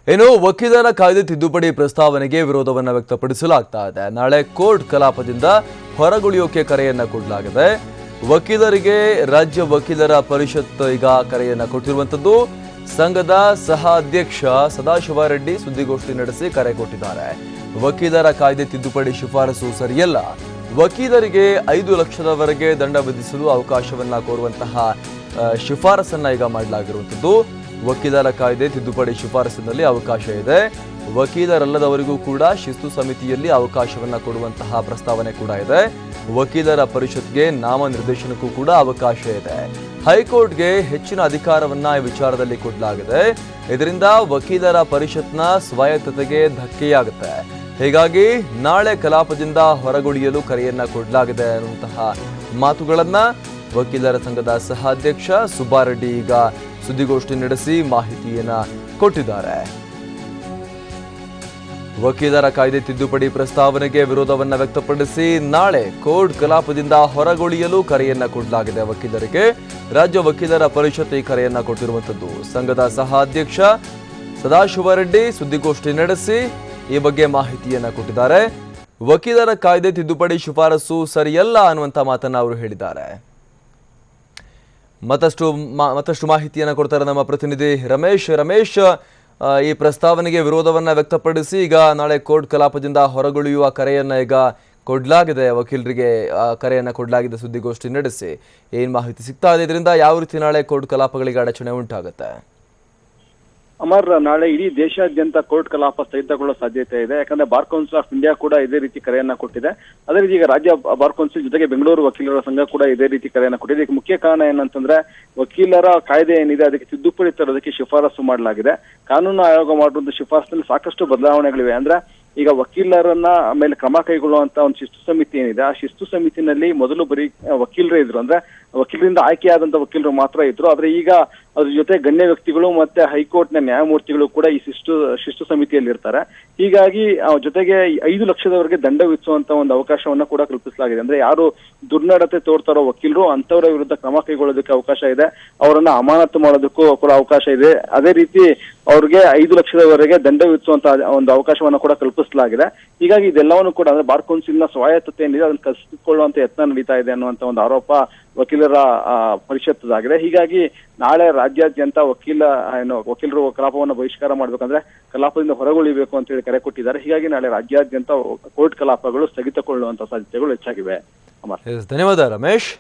ಇನ್ನು ವಕೀಲರ ಕಾಯ್ದೆ ತಿದ್ದುಪಡಿ ಪ್ರಸ್ತಾವನೆಗೆ ವಿರೋಧವನ್ನು ವ್ಯಕ್ತಪಡಿಸಲಾಗ್ತಾ ಇದೆ. ನಾಳೆ ಕೋರ್ಟ್ ಕಲಾಪದಿಂದ ಹೊರಗುಳಿಯೋಕೆ ಕರೆಯನ್ನ ಕೊಡಲಾಗಿದೆ. ವಕೀಲರಿಗೆ ರಾಜ್ಯ ವಕೀಲರ ಪರಿಷತ್ ಈಗ ಕರೆಯನ್ನ ಕೊಟ್ಟಿರುವಂತದ್ದು. ಸಂಘದ ಸಹ ಅಧ್ಯಕ್ಷ ಸದಾಶಿವ ರೆಡ್ಡಿ ಸುದ್ದಿಗೋಷ್ಠಿ ನಡೆಸಿ ಕರೆ ಕೊಟ್ಟಿದ್ದಾರೆ. ವಕೀಲರ ಕಾಯ್ದೆ ತಿದ್ದುಪಡಿ ಶಿಫಾರಸು ಸರಿಯಲ್ಲ, ವಕೀಲರಿಗೆ 5 ಲಕ್ಷದವರೆಗೆ ದಂಡ ವಿಧಿಸಲು ಅವಕಾಶವನ್ನ ಕೋರುವಂತಹ ಶಿಫಾರಸನ್ನ ಈಗ ಮಾಡಲಾಗಿರುವಂತದ್ದು. ವಕೀಲರ ಕಾಯ್ದೆ ತಿದ್ದುಪಡಿ ಶಿಫಾರಸಿನಲ್ಲಿ ಅವಕಾಶ ಇದೆ. ವಕೀಲರಲ್ಲದವರಿಗೂ ಕೂಡ ಶಿಸ್ತು ಸಮಿತಿಯಲ್ಲಿ ಅವಕಾಶವನ್ನ ಕೊಡುವಂತಹ ಪ್ರಸ್ತಾವನೆ ಕೂಡ ಇದೆ. ವಕೀಲರ ಪರಿಷತ್ಗೆ ನಾಮನಿರ್ದೇಶನಕ್ಕೂ ಕೂಡ ಅವಕಾಶ ಇದೆ. ಹೈಕೋರ್ಟ್ಗೆ ಹೆಚ್ಚಿನ ಅಧಿಕಾರವನ್ನ ಈ ವಿಚಾರದಲ್ಲಿ ಕೊಡಲಾಗಿದೆ. ಇದರಿಂದ ವಕೀಲರ ಪರಿಷತ್ನ ಸ್ವಾಯತ್ತತೆಗೆ ಧಕ್ಕೆಯಾಗುತ್ತೆ. ಹೀಗಾಗಿ ನಾಳೆ ಕಲಾಪದಿಂದ ಹೊರಗುಳಿಯಲು ಕರೆಯನ್ನ ಕೊಡಲಾಗಿದೆ ಅನ್ನುವಂತಹ ಮಾತುಗಳನ್ನ ವಕೀಲರ ಸಂಘದ ಸಹ ಅಧ್ಯಕ್ಷ ಸುಬ್ಬಾರೆಡ್ಡಿ ಈಗ ಸುದ್ದಿಗೋಷ್ಠಿ ನಡೆಸಿ ಮಾಹಿತಿಯನ್ನ ಕೊಟ್ಟಿದ್ದಾರೆ. ವಕೀಲರ ಕಾಯ್ದೆ ತಿದ್ದುಪಡಿ ಪ್ರಸ್ತಾವನೆಗೆ ವಿರೋಧವನ್ನ ವ್ಯಕ್ತಪಡಿಸಿ ನಾಳೆ ಕೋರ್ಟ್ ಕಲಾಪದಿಂದ ಹೊರಗುಳಿಯಲು ಕರೆಯನ್ನ ಕೊಡಲಾಗಿದೆ. ವಕೀಲರಿಗೆ ರಾಜ್ಯ ವಕೀಲರ ಪರಿಷತ್ ಈ ಕರೆಯನ್ನ ಕೊಟ್ಟಿರುವಂತದ್ದು. ಸಂಘದ ಸಹ ಅಧ್ಯಕ್ಷ ಸದಾಶಿವ ರೆಡ್ಡಿ ಸುದ್ದಿಗೋಷ್ಠಿ ನಡೆಸಿ ಈ ಬಗ್ಗೆ ಮಾಹಿತಿಯನ್ನ ಕೊಟ್ಟಿದ್ದಾರೆ. ವಕೀಲರ ಕಾಯ್ದೆ ತಿದ್ದುಪಡಿ ಶಿಫಾರಸು ಸರಿಯಲ್ಲ ಅನ್ನುವಂತ ಮಾತನ್ನ ಅವರು ಹೇಳಿದ್ದಾರೆ. ಮತ್ತಷ್ಟು ಮಾಹಿತಿಯನ್ನು ಕೊಡ್ತಾರೆ ನಮ್ಮ ಪ್ರತಿನಿಧಿ ರಮೇಶ್. ಈ ಪ್ರಸ್ತಾವನೆಗೆ ವಿರೋಧವನ್ನ ವ್ಯಕ್ತಪಡಿಸಿ ಈಗ ನಾಳೆ ಕೋರ್ಟ್ ಕಲಾಪದಿಂದ ಹೊರಗುಳಿಯುವ ಕರೆಯನ್ನ ಈಗ ಕೊಡಲಾಗಿದೆ. ವಕೀಲರಿಗೆ ಕರೆಯನ್ನ ಕೊಡಲಾಗಿದೆ ಸುದ್ದಿಗೋಷ್ಠಿ ನಡೆಸಿ. ಏನ್ ಮಾಹಿತಿ ಸಿಗ್ತಾ ಇದೆ, ಇದರಿಂದ ಯಾವ ರೀತಿ ನಾಳೆ ಕೋರ್ಟ್ ಕಲಾಪಗಳಿಗೆ ಅಡಚಣೆ ಉಂಟಾಗುತ್ತೆ? ಅಮರ್, ನಾಳೆ ಇಡೀ ದೇಶಾದ್ಯಂತ ಕೋರ್ಟ್ ಕಲಾಪ ಸ್ಥಗಿತಗೊಳ್ಳೋ ಸಾಧ್ಯತೆ ಇದೆ. ಯಾಕಂದ್ರೆ ಬಾರ್ ಕೌನ್ಸಿಲ್ ಆಫ್ ಇಂಡಿಯಾ ಕೂಡ ಇದೇ ರೀತಿ ಕರೆಯನ್ನ ಕೊಟ್ಟಿದೆ. ಅದೇ ರೀತಿ ಈಗ ರಾಜ್ಯ ಬಾರ್ ಕೌನ್ಸಿಲ್ ಜೊತೆಗೆ ಬೆಂಗಳೂರು ವಕೀಲರ ಸಂಘ ಕೂಡ ಇದೇ ರೀತಿ ಕರೆಯನ್ನ ಕೊಟ್ಟಿದೆ. ಇದಕ್ಕೆ ಮುಖ್ಯ ಕಾರಣ ಏನಂತಂದ್ರೆ ವಕೀಲರ ಕಾಯ್ದೆ ಏನಿದೆ ಅದಕ್ಕೆ ತಿದ್ದುಪಡಿ ತರೋದಕ್ಕೆ ಶಿಫಾರಸು ಮಾಡಲಾಗಿದೆ. ಕಾನೂನು ಆಯೋಗ ಮಾಡುವಂತ ಶಿಫಾರಸಿನಲ್ಲಿ ಸಾಕಷ್ಟು ಬದಲಾವಣೆಗಳಿವೆ. ಅಂದ್ರೆ ಈಗ ವಕೀಲರನ್ನ ಮೇಲೆ ಕ್ರಮ ಕೈಗೊಳ್ಳುವಂತ ಒಂದು ಶಿಸ್ತು ಸಮಿತಿ ಏನಿದೆ, ಆ ಶಿಸ್ತು ಸಮಿತಿನಲ್ಲಿ ಮೊದಲು ಬರೀ ವಕೀಲರೇ ಇದ್ರು. ಅಂದ್ರೆ ವಕೀಲರಿಂದ ಆಯ್ಕೆಯಾದಂತ ವಕೀಲರು ಮಾತ್ರ ಇದ್ರು. ಆದ್ರೆ ಈಗ ಅದ್ರ ಜೊತೆ ಗಣ್ಯ ವ್ಯಕ್ತಿಗಳು ಮತ್ತೆ ಹೈಕೋರ್ಟ್ ನ ನ್ಯಾಯಮೂರ್ತಿಗಳು ಕೂಡ ಈ ಶಿಸ್ತು ಸಮಿತಿಯಲ್ಲಿ ಇರ್ತಾರೆ. ಹೀಗಾಗಿ ಜೊತೆಗೆ 5 ಲಕ್ಷದವರೆಗೆ ದಂಡ ವಿಧಿಸುವಂತ ಒಂದು ಅವಕಾಶವನ್ನ ಕೂಡ ಕಲ್ಪಿಸಲಾಗಿದೆ. ಅಂದ್ರೆ ಯಾರು ದುರ್ನಡತೆ ತೋರ್ತಾರೋ ವಕೀಲರು ಅಂತವರ ವಿರುದ್ಧ ಕ್ರಮ ಕೈಗೊಳ್ಳೋದಕ್ಕೆ ಅವಕಾಶ ಇದೆ. ಅವರನ್ನ ಅಮಾನತು ಮಾಡೋದಕ್ಕೂ ಕೂಡ ಅವಕಾಶ ಇದೆ. ಅದೇ ರೀತಿ ಅವ್ರಿಗೆ 5 ಲಕ್ಷದವರೆಗೆ ದಂಡ ವಿಧಿಸುವಂತ ಒಂದು ಅವಕಾಶವನ್ನ ಕೂಡ ಕಲ್ಪಿಸಲಾಗಿದೆ. ಹೀಗಾಗಿ ಇದೆಲ್ಲವನ್ನು ಕೂಡ ಅಂದ್ರೆ ಬಾರ್ ಕೌನ್ಸಿಲ್ನ ಸ್ವಾಯತ್ತತೆ ಏನಿದೆ ಅದನ್ನು ಕಸಿದುಕೊಳ್ಳುವಂತ ಯತ್ನ ನಡೀತಾ ಇದೆ ಅನ್ನುವಂತ ಒಂದು ಆರೋಪ ವಕೀಲರ ಪರಿಷತ್ತದಾಗಿದೆ. ಹೀಗಾಗಿ ನಾಳೆ ರಾಜ್ಯಾದ್ಯಂತ ವಕೀಲರು ಕಲಾಪವನ್ನು ಬಹಿಷ್ಕಾರ ಮಾಡ್ಬೇಕಂದ್ರೆ ಕಲಾಪದಿಂದ ಹೊರಗುಳಿಬೇಕು ಅಂತ ಹೇಳಿ ಕರೆ ಕೊಟ್ಟಿದ್ದಾರೆ. ಹೀಗಾಗಿ ನಾಳೆ ರಾಜ್ಯಾದ್ಯಂತ ಕೋರ್ಟ್ ಕಲಾಪಗಳು ಸ್ಥಗಿತಗೊಳ್ಳುವಂತ ಸಾಧ್ಯತೆಗಳು ಹೆಚ್ಚಾಗಿವೆ. ಧನ್ಯವಾದ ರಮೇಶ್.